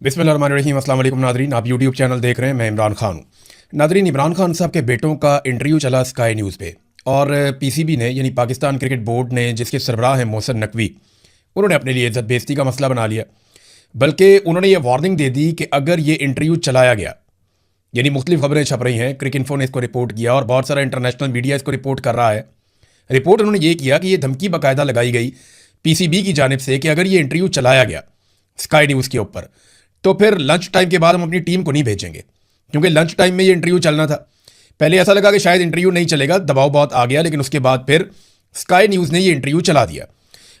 बिस्मिल्लाहिर्रहमानिर्रहीम। अस्सलाम वालेकुम नादरीन, आप यूट्यूब चैनल देख रहे हैं। मैं इमरान खान हूँ। नादरीन, इमरान खान साहब के बेटों का इंटरव्यू चला स्काई न्यूज़ पे और पीसीबी ने यानी पाकिस्तान क्रिकेट बोर्ड ने, जिसके सरबराह हैं मोहसिन नकवी, उन्होंने अपने लिए इज्जत बेइज्जती का मसला बना लिया। बल्कि उन्होंने ये वार्निंग दे दी कि अगर ये इंटरव्यू चलाया गया, यानी मुख्तलिफ खबरें छप रही हैं, क्रिक इन्फो ने इसको रिपोर्ट किया और बहुत सारा इंटरनेशनल मीडिया इसको रिपोर्ट कर रहा है। रिपोर्ट उन्होंने ये किया कि ये धमकी बाकायदा लगाई गई पीसीबी की जानिब से कि अगर ये इंटरव्यू चलाया गया स्काई न्यूज़ के ऊपर तो फिर लंच टाइम के बाद हम अपनी टीम को नहीं भेजेंगे, क्योंकि लंच टाइम में ये इंटरव्यू चलना था। पहले ऐसा लगा कि शायद इंटरव्यू नहीं चलेगा, दबाव बहुत आ गया, लेकिन उसके बाद फिर स्काई न्यूज़ ने ये इंटरव्यू चला दिया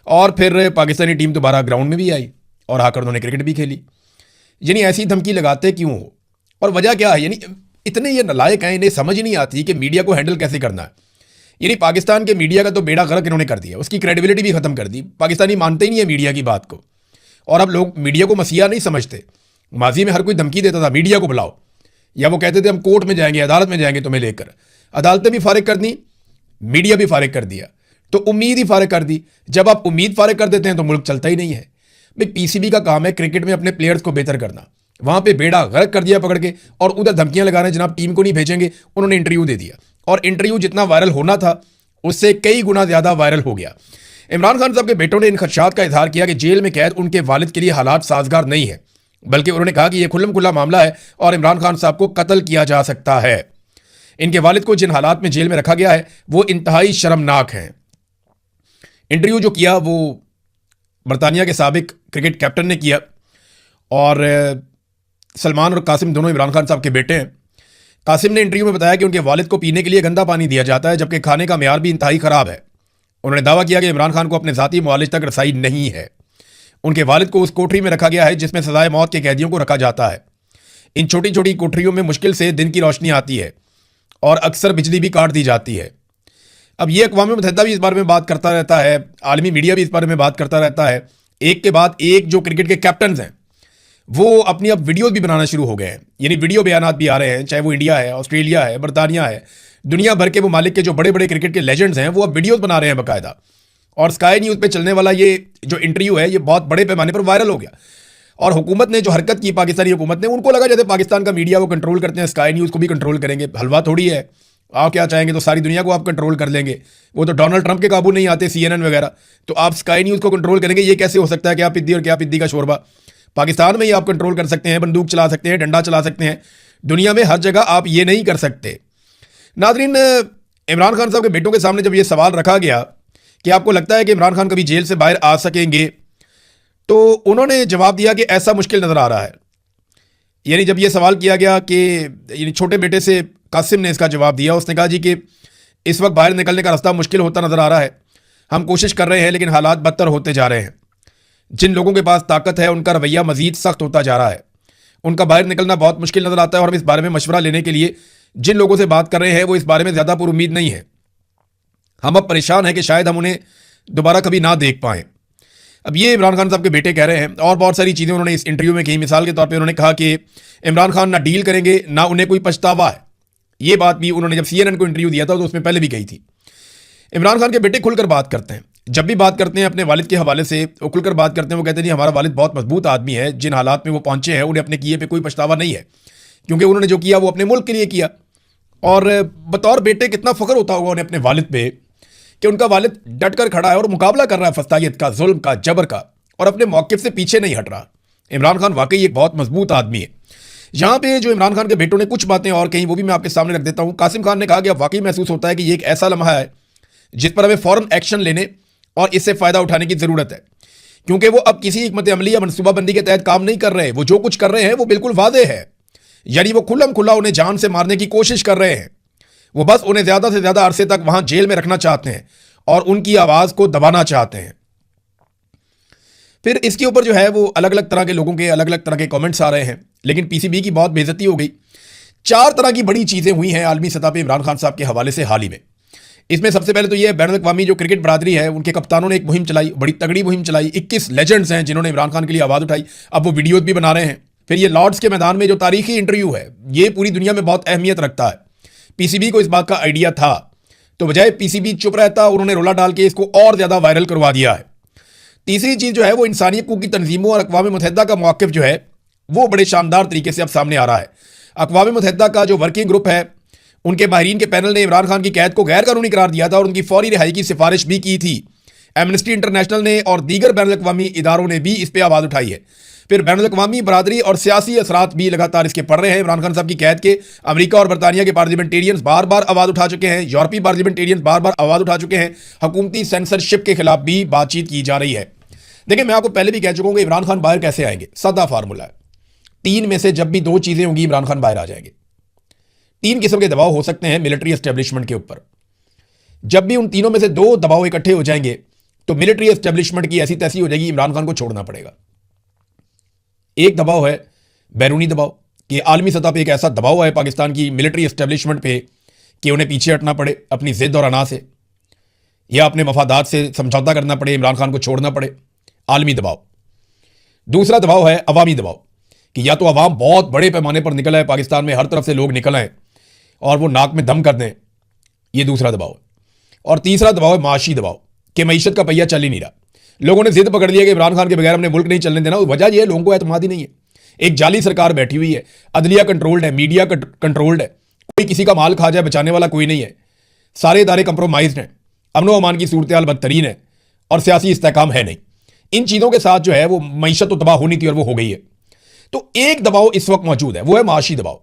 और फिर पाकिस्तानी टीम दोबारा ग्राउंड में भी आई और आकर उन्होंने क्रिकेट भी खेली। यानी ऐसी धमकी लगाते क्यों हो और वजह क्या है? यानी इतने ये नालायक हैं, इन्हें समझ ही नहीं आती कि मीडिया को हैंडल कैसे करना है। यानी पाकिस्तान के मीडिया का तो बेड़ा गर्क इन्होंने कर दिया, उसकी क्रेडिबिलिटी भी खत्म कर दी। पाकिस्तानी मानते ही नहीं है मीडिया की बात को, और अब लोग मीडिया को मसीहा नहीं समझते। माजी में हर कोई धमकी देता था, मीडिया को बुलाओ, या वो कहते थे हम कोर्ट में जाएंगे, अदालत में जाएंगे तुम्हें लेकर। अदालतें भी फारिग कर दी, मीडिया भी फारिग कर दिया, तो उम्मीद ही फारिग कर दी। जब आप उम्मीद फारिग कर देते हैं तो मुल्क चलता ही नहीं है। भाई पीसीबी का काम है क्रिकेट में अपने प्लेयर्स को बेहतर करना, वहां पे बेड़ा गर्क कर दिया पकड़ के, और उधर धमकियां लगा रहे हैं जनाब टीम को नहीं भेजेंगे। उन्होंने इंटरव्यू दे दिया और इंटरव्यू जितना वायरल होना था उससे कई गुना ज्यादा वायरल हो गया। इमरान खान साहब के बेटों ने इन खदशात का इजहार किया कि जेल में कैद उनके वालिद के लिए हालात साजगार नहीं है, बल्कि उन्होंने कहा कि यह खुल्लम खुल्ला मामला है और इमरान खान साहब को कत्ल किया जा सकता है। इनके वालिद को जिन हालात में जेल में रखा गया है वो इंतहाई शर्मनाक हैं। इंटरव्यू जो किया वो बरतानिया के साबिक क्रिकेट कैप्टन ने किया, और सलमान और कासिम दोनों इमरान खान साहब के बेटे हैं। कासिम ने इंटरव्यू में बताया कि उनके वालिद को पीने के लिए गंदा पानी दिया जाता है, जबकि खाने का मेयार भी इंतहाई ख़राब है। उन्होंने दावा किया कि इमरान खान को अपने ज़ाती मुआलिज तक रसाई नहीं है। उनके वालिद को उस कोठरी में रखा गया है जिसमें सजाए मौत के कैदियों को रखा जाता है। इन छोटी छोटी कोठरियों में मुश्किल से दिन की रोशनी आती है और अक्सर बिजली भी काट दी जाती है। अब ये अक़वाम मुत्तहिदा भी इस बारे में बात करता रहता है, आलमी मीडिया भी इस बारे में बात करता रहता है। एक के बाद एक जो क्रिकेट के कैप्टन हैं वो अपनी अब वीडियोज़ भी बनाना शुरू हो गए हैं, यानी वीडियो बयानात भी आ रहे हैं, चाहे वो इंडिया है, ऑस्ट्रेलिया है, बरतानिया है, दुनिया भर के ममालिक के जो बड़े बड़े क्रिकेट के लेजेंड्स हैं वो अब वीडियोज़ बना रहे हैं बाकायदा। और स्काई न्यूज़ पे चलने वाला ये जो इंटरव्यू है ये बहुत बड़े पैमाने पर वायरल हो गया। और हुकूमत ने जो हरकत की, पाकिस्तानी हुकूमत ने, उनको लगा जैसे पाकिस्तान का मीडिया वो कंट्रोल करते हैं, स्काई न्यूज़ को भी कंट्रोल करेंगे। हलवा थोड़ी है, आप क्या चाहेंगे तो सारी दुनिया को आप कंट्रोल कर लेंगे। वो तो डोनाल्ड ट्रंप के काबू नहीं आते, CNN वगैरह, तो आप स्काई न्यूज़ को कंट्रोल करेंगे? ये कैसे हो सकता है? क्या पिद्दी और क्या पिद्दी का शोरबा। पाकिस्तान में ही आप कंट्रोल कर सकते हैं, बंदूक चला सकते हैं, डंडा चला सकते हैं, दुनिया में हर जगह आप ये नहीं कर सकते। नाज़रीन, इमरान खान साहब के बेटों के सामने जब ये सवाल रखा गया कि आपको लगता है कि इमरान खान कभी जेल से बाहर आ सकेंगे, तो उन्होंने जवाब दिया कि ऐसा मुश्किल नज़र आ रहा है। यानी जब ये सवाल किया गया कि यानी छोटे बेटे से कासिम ने इसका जवाब दिया, उसने कहा जी कि इस वक्त बाहर निकलने का रास्ता मुश्किल होता नज़र आ रहा है, हम कोशिश कर रहे हैं लेकिन हालात बदतर होते जा रहे हैं। जिन लोगों के पास ताकत है उनका रवैया मजीद सख्त होता जा रहा है, उनका बाहर निकलना बहुत मुश्किल नज़र आता है, और हम इस बारे में मशवरा लेने के लिए जिन लोगों से बात कर रहे हैं वो इस बारे में ज़्यादा पुरुम्मीद नहीं है। हम अब परेशान हैं कि शायद हम उन्हें दोबारा कभी ना देख पाएँ। अब ये इमरान खान साहब के बेटे कह रहे हैं, और बहुत सारी चीज़ें उन्होंने इस इंटरव्यू में कही। मिसाल के तौर पे उन्होंने कहा कि इमरान खान ना डील करेंगे ना उन्हें कोई पछतावा है। ये बात भी उन्होंने जब CNN को इंटरव्यू दिया था तो उसमें पहले भी कही थी। इमरान खान के बेटे खुलकर बात करते हैं, जब भी बात करते हैं अपने वालिद के हवाले से वो खुलकर बात करते हैं। वो कहते हैं जी हमारा वालिद बहुत मजबूत आदमी है, जिन हालात में वो पहुंचे हैं उन्हें अपने किए पे कोई पछतावा नहीं है, क्योंकि उन्होंने जो किया वो अपने मुल्क के लिए किया। और बतौर बेटे कितना फ़ख्र होता होगा उन्हें अपने वालिद पे कि उनका वालिद डट कर खड़ा है और मुकाबला कर रहा है फसादियत का, जुल्म का, जबर का, और अपने मौक़िफ़ से पीछे नहीं हट रहा। इमरान खान वाकई एक बहुत मजबूत आदमी है। यहाँ पे जो इमरान खान के बेटों ने कुछ बातें और कहीं वो भी मैं आपके सामने रख देता हूँ। कासिम खान ने कहा कि अब वाकई महसूस होता है कि ये एक ऐसा लम्हा है जिस पर हमें फ़ौरन एक्शन लेने और इससे फ़ायदा उठाने की ज़रूरत है, क्योंकि वो अब किसी हिकमत अमली या मनसूबाबंदी के तहत काम नहीं कर रहे। वो जो कुछ कर रहे हैं वो बिल्कुल वाज़ेह है, यानी वो खुल्लम खुल्ला उन्हें जान से मारने की कोशिश कर रहे हैं। वो बस उन्हें ज़्यादा से ज़्यादा अरसे तक वहाँ जेल में रखना चाहते हैं और उनकी आवाज़ को दबाना चाहते हैं। फिर इसके ऊपर जो है वो अलग अलग तरह के लोगों के अलग अलग तरह के कमेंट्स आ रहे हैं, लेकिन पीसीबी की बहुत बेइज्जती हो गई। 4 तरह की बड़ी चीज़ें हुई हैं आलमी सतह पे इमरान खान साहब के हवाले से हाल ही में। इसमें सबसे पहले तो ये बैनुल-अक़वामी जो क्रिकेट बरादरी है उनके कप्तानों ने एक मुहिम चलाई, बड़ी तगड़ी मुहिम चलाई। 21 लेजेंड्स हैं जिन्होंने इमरान खान के लिए आवाज़ उठाई, अब वो वीडियोज़ भी बना रहे हैं। फिर ये लॉर्ड्स के मैदान में जो तारीखी इंटरव्यू है ये पूरी दुनिया में बहुत अहमियत रखता है। पीसीबी को इस बात का आइडिया था, तो बजाय पीसीबी चुप रहता उन्होंने रोला डाल के इसको और ज़्यादा वायरल करवा दिया है। तीसरी चीज़ जो है वो इंसानियत की तंजीमों और अक़वाम मुत्तहिदा का मौक़िफ़ जो है वो बड़े शानदार तरीके से अब सामने आ रहा है। अक़वाम मुत्तहिदा का जो वर्किंग ग्रुप है, उनके माहिरीन के पैनल ने इमरान खान की कैद को गैर कानूनी करार दिया था और उनकी फौरी रिहाई की सिफारिश भी की थी। एमनेस्टी इंटरनेशनल ने और दीगर बैनुल-अक़वामी इदारों ने भी इस पर आवाज़ उठाई है। फिर बैनुल-अक़वामी बरादरी और सियासी असरात भी लगातार इसके पड़ रहे हैं। इमरान खान साहब की कैद के अमेरिका और बरतानिया के पार्लियामेंटेरियंस बार बार आवाज़ उठा चुके हैं, यूरोपीय पार्लियामेंटेरियंस बार बार आवाज़ उठा चुके हैं। हुकूमती सेंसरशिप के खिलाफ भी बातचीत की जा रही है। देखिए, मैं आपको पहले भी कह चुका हूं कि इमरान खान बाहर कैसे आएंगे। सादा फार्मूला है, 3 में से जब भी 2 चीजें होंगी इमरान खान बाहर आ जाएंगे। 3 किस्म के दबाव हो सकते हैं मिलिट्री एस्टेब्लिशमेंट के ऊपर। जब भी उन तीनों में से 2 दबाव इकट्ठे हो जाएंगे तो मिलिट्री एस्टेब्लिशमेंट की ऐसी तैसी हो जाएगी, इमरान खान को छोड़ना पड़ेगा। एक दबाव है बैरूनी दबाव, कि आलमी सतह पर एक ऐसा दबाव है पाकिस्तान की मिलिट्री एस्टेब्लिशमेंट पे कि उन्हें पीछे हटना पड़े अपनी जिद और अना से, या अपने मफादात से समझौता करना पड़े, इमरान खान को छोड़ना पड़े। आलमी दबाव। दूसरा दबाव है अवामी दबाव, कि या तो अवाम बहुत बड़े पैमाने पर निकला है, पाकिस्तान में हर तरफ से लोग निकल आए और वो नाक में दम कर दें, ये दूसरा दबाव है। और तीसरा दबाव है माशी दबाव, कि मईशत का पहिया चल ही नहीं रहा। लोगों ने जिद पकड़ लिया कि इमरान खान के बगैर हमने मुल्क नहीं चलने देना। वजह यह है, लोगों को एतमाद ही नहीं है। एक जाली सरकार बैठी हुई है, अदलिया कंट्रोल्ड है, मीडिया कंट्रोल्ड है, कोई किसी का माल खा जाए बचाने वाला कोई नहीं है, सारे इदारे कंप्रोमाइज्ड हैं, अमनो अमान की सूरत हाल बदतरीन है और सियासी इस्तेहकाम है नहीं। इन चीज़ों के साथ जो है वो मईशत तो तबाह होनी थी और वो हो गई है। तो एक दबाव इस वक्त मौजूद है, वो है माशी दबाव।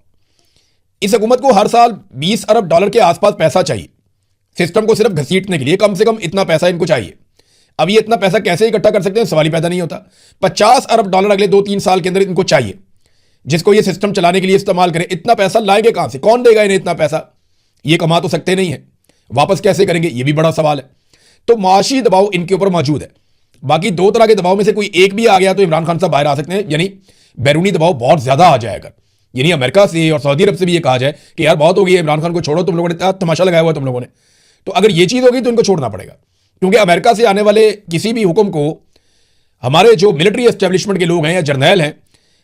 इस हुकूमत को हर साल $20 अरब के आसपास पैसा चाहिए सिस्टम को सिर्फ घसीटने के लिए। कम से कम इतना पैसा इनको चाहिए। अब ये इतना पैसा कैसे इकट्ठा कर सकते हैं, सवाल ही पैदा नहीं होता। $50 अरब अगले 2-3 साल के अंदर इनको चाहिए, जिसको ये सिस्टम चलाने के लिए इस्तेमाल करें। इतना पैसा लाएंगे कहां से, कौन देगा इन्हें इतना पैसा? ये कमा तो सकते नहीं है, वापस कैसे करेंगे, ये भी बड़ा सवाल है। तो माशी दबाव इनके ऊपर मौजूद है। बाकी 2 तरह के दबाव में से कोई एक भी आ गया तो इमरान खान साहब बाहर आ सकते हैं, यानी बैरूनी दबाव बहुत ज्यादा आ जाएगा। यानी अमेरिका से और सऊदी अरब से भी ये कहा जाए कि यार बहुत हो गई है, इमरान खान को छोड़ो, तुम लोगों ने तमाशा लगाया हुआ है तुम लोगों ने। तो अगर ये चीज होगी तो इनको छोड़ना पड़ेगा, क्योंकि अमेरिका से आने वाले किसी भी हुक्म को हमारे जो मिलिट्री एस्टेब्लिशमेंट के लोग हैं या जर्नैल हैं,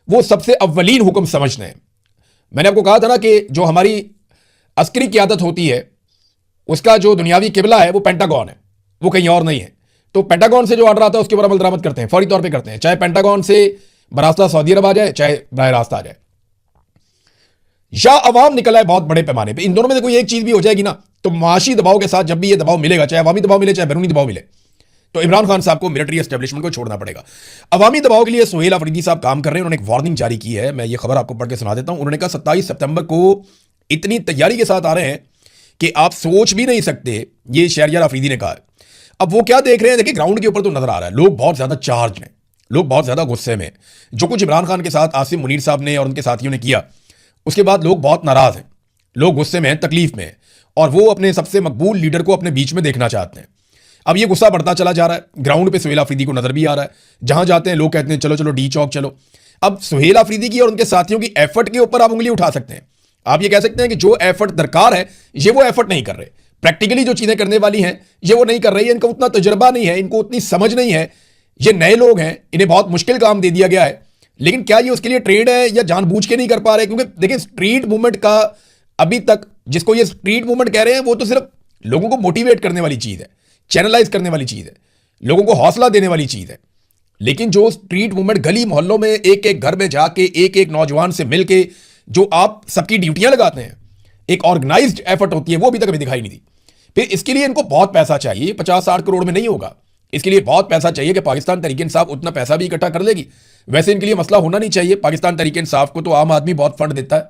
वो सबसे अव्वलीन हुक्म समझते हैं। मैंने आपको कहा था ना कि जो हमारी अस्करी क़यादत होती है उसका जो दुनियावी किबला है वो पेंटागन है, वो कहीं और नहीं है। तो पेंटागन से जो ऑर्डर आता है उसके ऊपर अमल दरामद करते हैं, फौरी तौर पे करते हैं, चाहे पेंटागन से बरास्ता सऊदी अरब आ जाए, चाहे बराह रास्त आ जाए, या अवाम निकला है बहुत बड़े पैमाने पे। इन दोनों में से कोई एक चीज भी हो जाएगी ना, तो माशी दबाव के साथ जब भी ये दबाव मिलेगा, चाहे अवामी दबाव मिले चाहे बैरूनी दबाव मिले, तो इमरान खान साहब को मिलिट्री एस्टेब्लिशमेंट को छोड़ना पड़ेगा। अवामी दबाव के लिए सुहेल अफरीदी साहब काम कर रहे हैं। उन्होंने एक वार्निंग जारी की है, मैं ये खबर आपको पढ़ के सुना देता हूं। उन्होंने कहा 27 सितंबर को इतनी तैयारी के साथ आ रहे हैं कि आप सोच भी नहीं सकते, ये शहरयार अफरीदी ने कहा है। अब वो क्या देख रहे हैं, देखिए ग्राउंड के ऊपर तो नजर आ रहा है लोग बहुत ज्यादा चार्ज हैं, लोग बहुत ज्यादा गुस्से में। जो कुछ इमरान खान के साथ आसिम मुनीर साहब ने और उनके साथियों ने किया, उसके बाद लोग बहुत नाराज हैं, लोग गुस्से में हैं, तकलीफ में हैं, और वो अपने सबसे मकबूल लीडर को अपने बीच में देखना चाहते हैं। अब ये गुस्सा बढ़ता चला जा रहा है। ग्राउंड पे सुहेल अफरीदी को नजर भी आ रहा है, जहां जाते हैं लोग कहते हैं चलो चलो डी चौक चलो। अब सुहेल अफरीदी की और उनके साथियों की एफर्ट के ऊपर आप उंगली उठा सकते हैं। आप ये कह सकते हैं कि जो एफर्ट दरकार है ये वो एफर्ट नहीं कर रहे, प्रैक्टिकली जो चीजें करने वाली हैं ये वो नहीं कर रही है, इनका उतना तजुर्बा नहीं है, इनको उतनी समझ नहीं है, ये नए लोग हैं, इन्हें बहुत मुश्किल काम दे दिया गया है। लेकिन क्या ये उसके लिए ट्रेंड है या जानबूझ के नहीं कर पा रहे? क्योंकि देखिए स्ट्रीट मूवमेंट का अभी तक, जिसको ये स्ट्रीट मूवमेंट कह रहे हैं, वो तो सिर्फ लोगों को मोटिवेट करने वाली चीज है, चैनलाइज करने वाली चीज है, लोगों को हौसला देने वाली चीज है। लेकिन जो स्ट्रीट मूवमेंट गली मोहल्लों में एक एक घर में जाके एक एक नौजवान से मिलके जो आप सबकी ड्यूटियां लगाते हैं, एक ऑर्गेनाइज्ड एफर्ट होती है, वो अभी तक हमें दिखाई नहीं दी। फिर इसके लिए इनको बहुत पैसा चाहिए, 50-60 करोड़ में नहीं होगा। इसके लिए बहुत पैसा चाहिए कि पाकिस्तान तहरीक इंसाफ उतना पैसा भी इकट्ठा कर लेगी। वैसे इनके लिए मसला होना नहीं चाहिए। पाकिस्तान तहरीक इंसाफ को तो आम आदमी बहुत फंड देता है,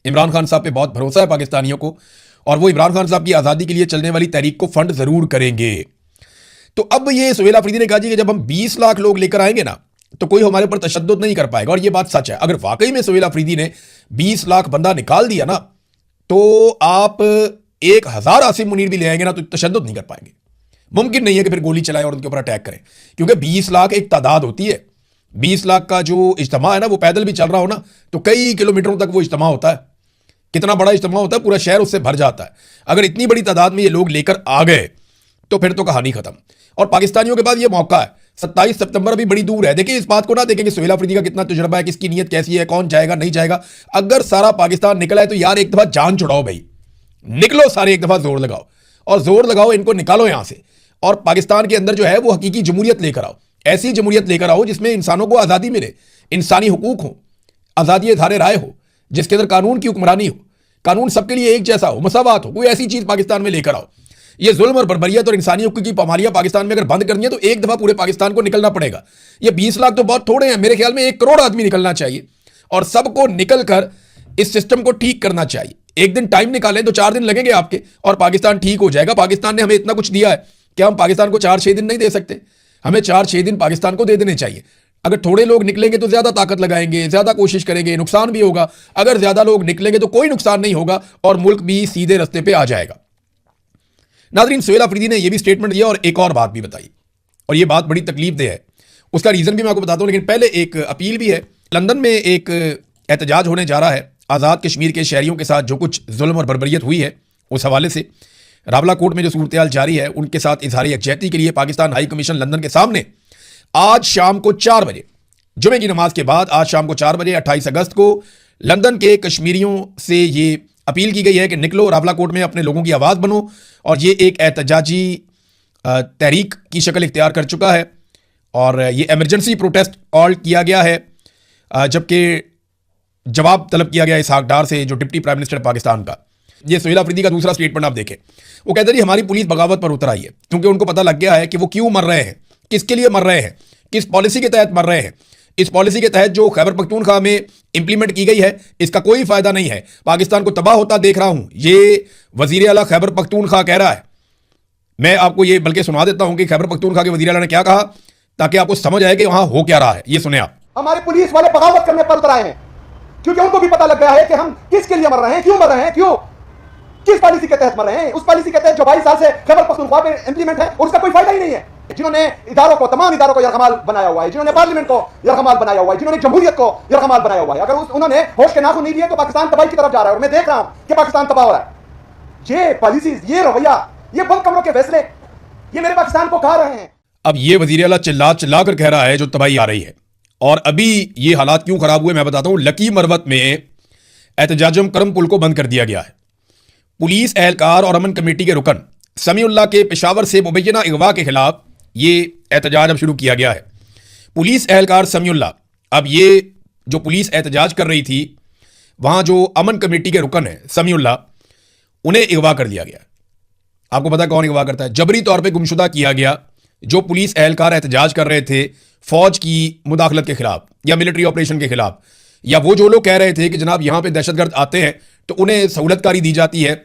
इमरान खान साहब पे बहुत भरोसा है पाकिस्तानियों को, और वो इमरान खान साहब की आज़ादी के लिए चलने वाली तहरीक को फंड जरूर करेंगे। तो अब ये सुहेल अफरीदी ने कहा जी कि जब हम 20 लाख लोग लेकर आएंगे ना, तो कोई हमारे ऊपर तशद्दुद नहीं कर पाएगा। और ये बात सच है। अगर वाकई में सुहेल अफरीदी ने 20 लाख बंदा निकाल दिया ना, तो आप 1000 आसिम मुनीर भी ले आएंगे ना, तो तशद्दुद नहीं कर पाएंगे। मुमकिन नहीं है कि फिर गोली चलाएं और उनके ऊपर अटैक करें, क्योंकि 20 लाख एक तादाद होती है। 20 लाख का जो इज्तिमा है ना, वो पैदल भी चल रहा हो ना, तो कई किलोमीटरों तक वो इज्तिमा होता है। कितना बड़ा इज्तिमा होता है, पूरा शहर उससे भर जाता है। अगर इतनी बड़ी तादाद में ये लोग लेकर आ गए तो फिर तो कहानी खत्म। और पाकिस्तानियों के पास ये मौका है। 27 सितंबर अभी बड़ी दूर है। देखिए इस बात को ना देखें कि सुहेल अफरीदी का कितना तजुर्बा है, किसकी नीयत कैसी है, कौन जाएगा नहीं जाएगा। अगर सारा पाकिस्तान निकला है तो यार एक दफा जान छुड़ाओ भाई, निकलो सारे, एक दफा जोर लगाओ, और जोर लगाओ, इनको निकालो यहां से, और पाकिस्तान के अंदर जो है वो हकीकी जमहूरियत लेकर आओ। ऐसी जमहूरियत लेकर आओ जिसमें इंसानों को आज़ादी मिले, इंसानी हुकूक हो, आज़ादी धारे राय हो, जिसके अंदर कानून की हुक्मरानी हो, कानून सबके लिए एक जैसा हो, मसावात हो, कोई ऐसी चीज़ पाकिस्तान में लेकर आओ। ये जुल्म और बर्बरियत और इंसानी हुकूक की पामालियां पाकिस्तान में अगर बंद करनी है तो एक दफ़ा पूरे पाकिस्तान को निकलना पड़ेगा। ये 20 लाख तो बहुत थोड़े हैं, मेरे ख्याल में 1 करोड़ आदमी निकलना चाहिए और सबको निकल कर इस सिस्टम को ठीक करना चाहिए। एक दिन टाइम निकालें तो 4 दिन लगेंगे आपके और पाकिस्तान ठीक हो जाएगा। पाकिस्तान ने हमें इतना कुछ दिया है कि हम पाकिस्तान को 4-6 दिन नहीं दे सकते। हमें 4-6 दिन पाकिस्तान को दे देने चाहिए। अगर थोड़े लोग निकलेंगे तो ज्यादा ताकत लगाएंगे, ज्यादा कोशिश करेंगे, नुकसान भी होगा। अगर ज्यादा लोग निकलेंगे तो कोई नुकसान नहीं होगा और मुल्क भी सीधे रास्ते पे आ जाएगा। नाज़रीन, सुहेल अफरीदी ने यह भी स्टेटमेंट दिया और एक और बात भी बताई और यह बात बड़ी तकलीफदेह है। उसका रीजन भी मैं आपको बताता हूं, लेकिन पहले एक अपील भी है। लंदन में एक एहतजाज होने जा रहा है आज़ाद कश्मीर के शहरियों के साथ जो कुछ जुल्म और बर्बरियत हुई है उस हवाले से। रावला कोर्ट में जो सूरत जारी है उनके साथ इजहार यकजहती के लिए पाकिस्तान हाई कमीशन लंदन के सामने आज शाम को 4 बजे, जुमे की नमाज के बाद आज शाम को 4 बजे 28 अगस्त को लंदन के कश्मीरियों से ये अपील की गई है कि निकलो, रावला कोर्ट में अपने लोगों की आवाज़ बनो। और ये एक एहतजाजी तहरीक की शक्ल इख्तियार कर चुका है और ये एमरजेंसी प्रोटेस्ट कॉल किया गया है, जबकि जवाब तलब किया गया इसहाक डार से, जो डिप्टी प्राइम मिनिस्टर पाकिस्तान का। ये सुहेल अफरीदी का दूसरा स्टेटमेंट आप देखें। वो कहते हैं हमारी पुलिस बगावत पर उतर आई है क्योंकि उनको पता लग गया है कि वो क्यों मर रहे हैं, किसके लिए मर रहे हैं, किस पॉलिसी के तहत मर रहे हैं। इस पॉलिसी के तहत जो खैबर पख्तूनख्वा में इंप्लीमेंट की गई है इसका कोई फायदा नहीं है। पाकिस्तान को तबाह होता देख रहा हूं, ये वजीर आला खैबर पख्तूनख्वा कह रहा है। मैं आपको ये बल्कि सुना देता हूं कि खैबर पख्तूनख्वा के वजीर आला ने क्या कहा, ताकि आपको समझ आए कि वहां हो क्या रहा है। ये सुने आप। हमारे पुलिस वाले बगावत करने पर उतर आए हैं क्योंकि उनको भी पता लग गया है कि हम किसके लिए मर रहे हैं, क्यों मर रहे हैं, क्यों किस पॉलिसी के तहत मर रहे हैं। उस पॉलिसी के तहत जो 22 साल से खैबर पख्तूनख्वा में इंप्लीमेंट है और उसका कोई फायदा ही नहीं है। जिन्होंने इदारों को, तमाम इदारों को यरगमाल बनाया हुआ है, जिन्होंने पार्लियामेंट को यरगमाल बनाया हुआ है, जिन्होंने जमहूरियत को यरगमाल बनाया हुआ है, अगर उन्होंने होश के नाखून नहीं लिए तो पाकिस्तान तबाही की तरफ जा रहा है। और मैं देख रहा हूं कि पाकिस्तान तबाह हो रहा है। ये पॉलिसीज, ये रवैया, ये बंद कमरों के फैसले, ये मेरे पाकिस्तान को खा रहे हैं। अब ये वजीर आला चिल्ला चिल्ला कर कह रहा है जो तबाही आ रही है। और अभी ये हालात क्यों खराब हुए मैं बताता हूं। लकी मरवत में एहतजाजम करम पुल को बंद कर दिया गया है। पुलिस एहलकार और अमन कमेटी के रुकन समीउल्लाह के पेशावर से मुबैना अगवा के खिलाफ ये एहतजाज अब शुरू किया गया है। पुलिस एहलकार समीउल्लाह, अब ये जो पुलिस एहतजाज कर रही थी वहां जो अमन कमेटी के रुकन है समीउल्लाह, उन्हें अगवा कर दिया गया। आपको पता कौन अगवा करता है? जबरी तौर पर गुमशुदा किया गया जो पुलिस एहलकार एहतजाज कर रहे थे फौज की मुदाखलत के खिलाफ या मिलिट्री ऑपरेशन के खिलाफ, या वो जो लोग कह रहे थे कि जनाब यहां पे दहशतगर्द आते हैं तो उन्हें सहूलतकारी दी जाती है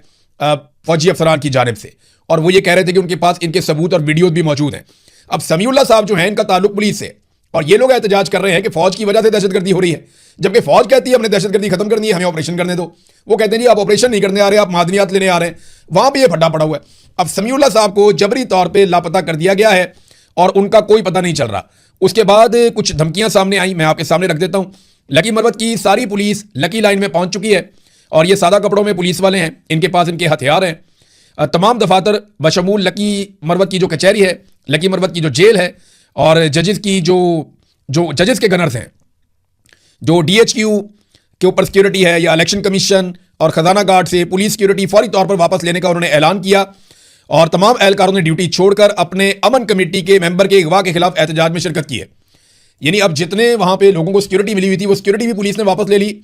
फौजी अफसरान की जानिब से, और वो ये कह रहे थे कि उनके पास इनके सबूत और वीडियोज भी मौजूद हैं। अब समीउल्लाह साहब जो हैं इनका ताल्लुक पुलिस से, और ये लोग एहतजाज कर रहे हैं कि फौज की वजह से दहशतगर्दी हो रही है, जबकि फौज कहती है हमने दहशतगर्दी खत्म करनी है, हमें ऑपरेशन करने दो। वो कहते हैं जी आप ऑपरेशन नहीं करने आ रहे, आप मादनियात लेने आ रहे हैं। वहां पर यह फड्डा पड़ा हुआ है। अब समीउल्लाह साहब को जबरी तौर पर लापता कर दिया गया है और उनका कोई पता नहीं चल रहा। उसके बाद कुछ धमकियां सामने आई, मैं आपके सामने रख देता हूं। लकी मरवत की सारी पुलिस लकी लाइन में पहुंच चुकी है और ये सादा कपड़ों में पुलिस वाले हैं, इनके पास इनके हथियार हैं। तमाम दफातर बशमूल लकी मरवत की जो कचहरी है, लकी मरवत की जो जेल है और जजेस की जो जजेस के गनर्स हैं, जो DHQ के ऊपर सिक्योरिटी है, या इलेक्शन कमीशन और खजाना गार्ड से पुलिस सिक्योरिटी फौरी तौर पर वापस लेने का उन्होंने ऐलान किया और तमाम एहलकारों ने ड्यूटी छोड़कर अपने अमन कमेटी के मेंबर के अगवा के खिलाफ एहतजाज में शिरकत की है। यानी अब जितने वहां पे लोगों को सिक्योरिटी मिली हुई थी वो सिक्योरिटी भी पुलिस ने वापस ले ली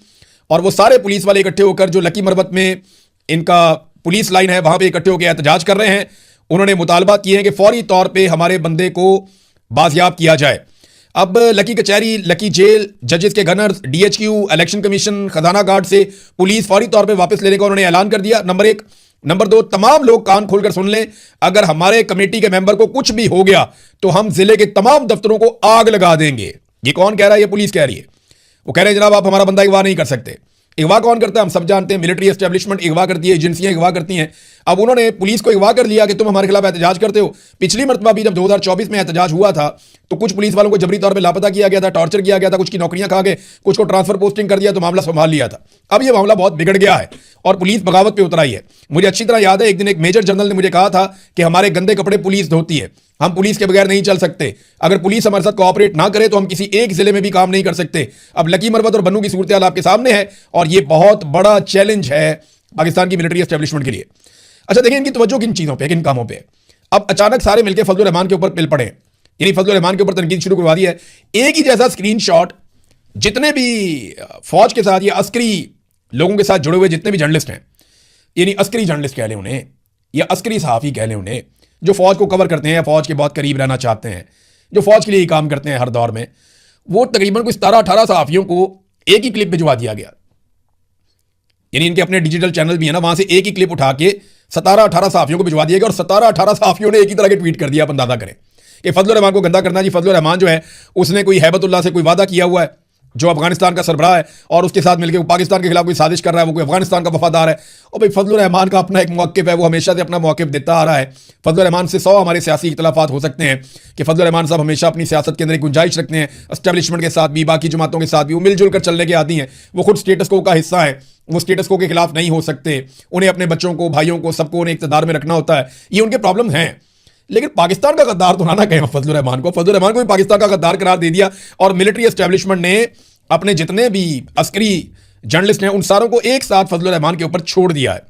और वो सारे पुलिस वाले इकट्ठे होकर जो लकी मरवत में इनका पुलिस लाइन है वहां पे इकट्ठे होकर एहतजाज कर रहे हैं। उन्होंने मुतालबा किए हैं कि फौरी तौर पे हमारे बंदे को बाजियाब किया जाए। अब लकी कचहरी, लकी जेल, जजेस के गनर्स, DHQ, इलेक्शन कमीशन, खजाना गार्ड से पुलिस फौरी तौर पर वापस लेने का उन्होंने ऐलान कर दिया, नंबर 1। नंबर 2, तमाम लोग कान खोलकर सुन लें, अगर हमारे कमेटी के मेंबर को कुछ भी हो गया तो हम जिले के तमाम दफ्तरों को आग लगा देंगे। ये कौन कह रहा है? ये पुलिस कह रही है। वो कह रहे हैं जनाब आप हमारा बंदा अगवा नहीं कर सकते। अगवा कौन करता है? हम सब जानते हैं, मिलिट्री एस्टेब्लिशमेंट अगवा करती है, एजेंसियां अगवा करती हैं। अब उन्होंने पुलिस को अगवा कर लिया कि तुम हमारे खिलाफ एहतजाज करते हो। पिछली मरतबा भी जब 2024 में एहतजाज हुआ था तो कुछ पुलिस वालों को जबरी तौर पर लापता किया गया था, टॉर्चर किया गया था, कुछ की नौकरियां खा गए, कुछ को ट्रांसफर पोस्टिंग कर दिया तो मामला संभाल लिया था। अब यह मामला बहुत बिगड़ गया है और पुलिस बगावत पे उतर आई है। मुझे अच्छी तरह याद है एक दिन एक मेजर जनरल ने मुझे कहा था कि हमारे गंदे कपड़े पुलिस धोती है, हम पुलिस के बगैर नहीं चल सकते, अगर पुलिस हमारे साथ कोऑपरेट ना करे तो हम किसी एक जिले में भी काम नहीं कर सकते। अब लकी मरवत और बन्नू की सूरत हाल आपके सामने है और यह बहुत बड़ा चैलेंज है पाकिस्तान की मिलिट्री एस्टेब्लिशमेंट के लिए। अच्छा देखिए इनकी तवज्जो किन चीजों पे, किन कामों पे। अब अचानक सारे मिलकर फजलुर रहमान के ऊपर पिल पड़े, यानी फजलुर रहमान के ऊपर तनकीद शुरू करवा दी है। एक ही जैसा स्क्रीनशॉट जितने भी फौज के साथ या अस्करी लोगों के साथ जुड़े हुए जितने भी जर्नलिस्ट हैं, यानी अस्करी जर्नलिस्ट कह लें उन्हें या अस्करी सहाफ़ी कह लें उन्हें, जो फौज को कवर करते हैं, फौज के बहुत करीब रहना चाहते हैं, जो फौज के लिए ही काम करते हैं हर दौर में, वो तकरीबन कुछ 17-18 सहाफ़ियों को एक ही क्लिप भिजवा दिया गया। यानी इनके अपने डिजिटल चैनल भी है ना, वहां से एक ही क्लिप उठा के 17-18 सहाफ़ियों को भिजवा दिया गया और 17-18 सहाफ़ियों ने एक ही तरह के ट्वीट कर दिया। आप अंदाजा करें कि फजलुर रहमान को गंदा करना जी। फजलुर रहमान जो है उसने कोई हैबतुल्लाह से कोई वादा किया हुआ है जो अफगानिस्तान का सरबराह है और उसके साथ मिलकर वो पाकिस्तान के खिलाफ कोई साजिश कर रहा है, वो कोई अफगानिस्तान का वफादार है। और भाई फजलुर रहमान का अपना एक मौक़िफ़ है, वो हमेशा से अपना मौक़िफ़ देता आ रहा है। फजलुर रहमान से 100 हमारे सियासी इख्तलाफात हो सकते हैं कि फजलुर रहमान साहब हमेशा अपनी सियासत के अंदर एक गुंजाइश रखते हैं, एस्टेब्लिशमेंट के साथ भी, बाकी जमातों के साथ भी वो मिलजुल कर चलने के आदी हैं। वो खुद स्टेटस को का हिस्सा है, वो स्टेटस को के खिलाफ नहीं हो सकते। उन्हें अपने बच्चों को, भाइयों को, सबको उन्हें इक़्तिदार में रखना होता है। ये उनके प्रॉब्लम हैं, लेकिन पाकिस्तान का गद्दार तो ना कहें फजलुर रहमान को। फजलुर रहमान को भी पाकिस्तान का गद्दार करार दे दिया और मिलिट्री एस्टेब्लिशमेंट ने अपने जितने भी अस्करी जर्नलिस्ट हैं उन सारों को एक साथ फजलुर रहमान के ऊपर छोड़ दिया है।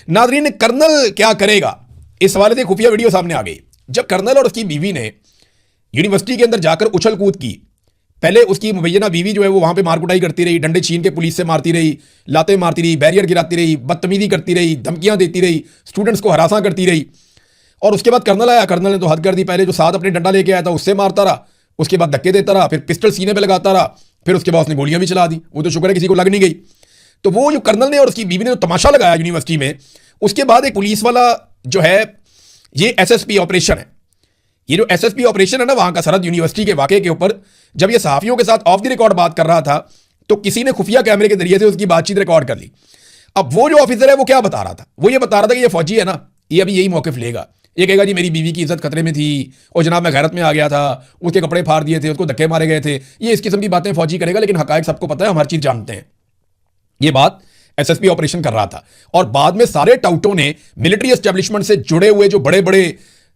नाज़रीन, कर्नल क्या करेगा, इस हवाले से खुफिया वीडियो सामने आ गई। जब कर्नल और उसकी बीवी ने यूनिवर्सिटी के अंदर जाकर उछल कूद की, पहले उसकी मुबैना बीवी जो है वो वहां पे मारकुटाई करती रही, डंडे छीन के पुलिस से मारती रही, लातें मारती रही, बैरियर गिराती रही, बदतमीजी करती रही, धमकियां देती रही, स्टूडेंट्स को हरासा करती रही। और उसके बाद कर्नल आया, कर्नल ने तो हद कर दी। पहले जो साथ अपने डंडा लेके आया था उससे मारता रहा, उसके बाद धक्के देता रहा, फिर पिस्टल सीने पे लगाता रहा, फिर उसके बाद उसने गोलियां भी चला दी। वो तो शुक्र है किसी को लग नहीं गई। तो वो जो कर्नल ने और उसकी बीवी ने जो तमाशा लगाया यूनिवर्सिटी में, उसके बाद एक पुलिस वाला जो है, ये एसएसपी ऑपरेशन है, ये जो एसएसपी ऑपरेशन है ना वहां का सरहद यूनिवर्सिटी के वाकये के ऊपर, जब ये सहाफियों के साथ ऑफ द रिकॉर्ड बात कर रहा था तो किसी ने खुफिया कैमरे के जरिए से उसकी बातचीत रिकॉर्ड कर ली। अब वो जो ऑफिसर है वो क्या बता रहा था, वो ये बता रहा था कि ये फौजी है ना, ये अभी यही मौक़िफ़ लेगा, ये कहेगा जी मेरी बीवी की इज्जत खतरे में थी और जनाब मैं गैरत में आ गया था, उसके कपड़े फाड़ दिए थे, उसको धक्के मारे गए थे, ये इस किस्म की बातें फौजी करेगा। लेकिन हकायक सबको पता है, हम हर चीज़ जानते हैं। ये बात एसएसपी ऑपरेशन कर रहा था और बाद में सारे टाउटों ने, मिलिट्री एस्टेब्लिशमेंट से जुड़े हुए जो बड़े बड़े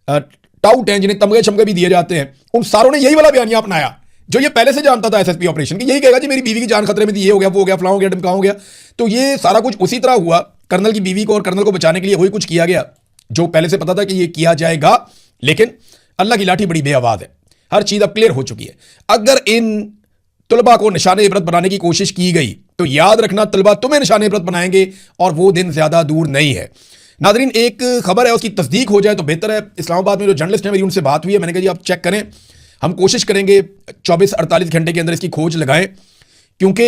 टाउट हैं जिन्हें तमगे छमगे भी दिए जाते हैं, उन सारों ने यही वाला बयानिया अपनाया जो ये पहले से जानता था एसएसपी ऑपरेशन की। यही कहेगा जी मेरी बीवी की जान खतरे में थी, ये हो गया, वो हो गया, फलां हो गया, ढमका हो गया। तो ये सारा कुछ उसी तरह हुआ। कर्नल की बीवी को और कर्नल को बचाने के लिए वही कुछ किया गया जो पहले से पता था कि ये किया जाएगा। लेकिन अल्लाह की लाठी बड़ी बेआवाज़ है, हर चीज़ अब क्लियर हो चुकी है। अगर इन तलबा को निशाने इबरत बनाने की कोशिश की गई तो याद रखना तलबा तुम्हें निशाने इबरत बनाएंगे और वो दिन ज़्यादा दूर नहीं है। नाज़रीन, एक खबर है, उसकी तस्दीक हो जाए तो बेहतर है। इस्लामाबाद में जो जर्नलिस्ट हैं मेरी उनसे बात हुई है, मैंने कहा जी आप चेक करें, हम कोशिश करेंगे 24-48 घंटे के अंदर इसकी खोज लगाएं, क्योंकि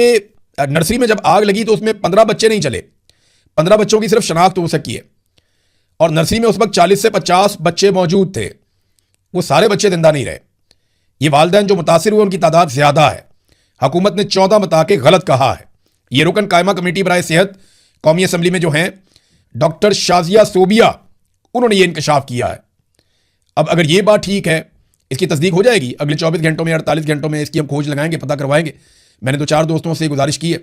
नर्सरी में जब आग लगी तो उसमें 15 बच्चे नहीं चले, 15 बच्चों की सिर्फ शनाख्त हो सकी है और नर्सरी में उस वक्त 40 से 50 बच्चे मौजूद थे। वो सारे बच्चे जिंदा नहीं रहे। ये वालिदैन जो मुतासिर हुए उनकी तादाद ज़्यादा है। हुकूमत ने 14 बता के गलत कहा है। ये रुकन कायमा कमेटी बराए सेहत कौमी असम्बली में जो हैं डॉक्टर शाजिया सोबिया, उन्होंने ये इंकशाफ किया है। अब अगर ये बात ठीक है, इसकी तस्दीक हो जाएगी अगले 24 घंटों में, 48 घंटों में इसकी हम खोज लगाएंगे, पता करवाएंगे। मैंने तो 4 दोस्तों से गुजारिश की है,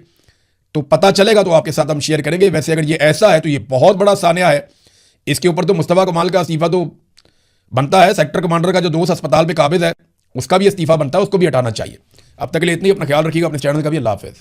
तो पता चलेगा तो आपके साथ हम शेयर करेंगे। वैसे अगर ये ऐसा है तो ये बहुत बड़ा सानिया है। इसके ऊपर तो मुस्तफ़ा कमाल का इस्तीफ़ा तो बनता है, सेक्टर कमांडर का जो दोस्त अस्पताल पे काबिज है उसका भी इस्तीफ़ा बनता है, उसको भी हटाना चाहिए। अब तक के लिए इतनी, अपना ख्याल रखिएगा, अपने चैनल का भी। अल्लाह हाफ़िज़।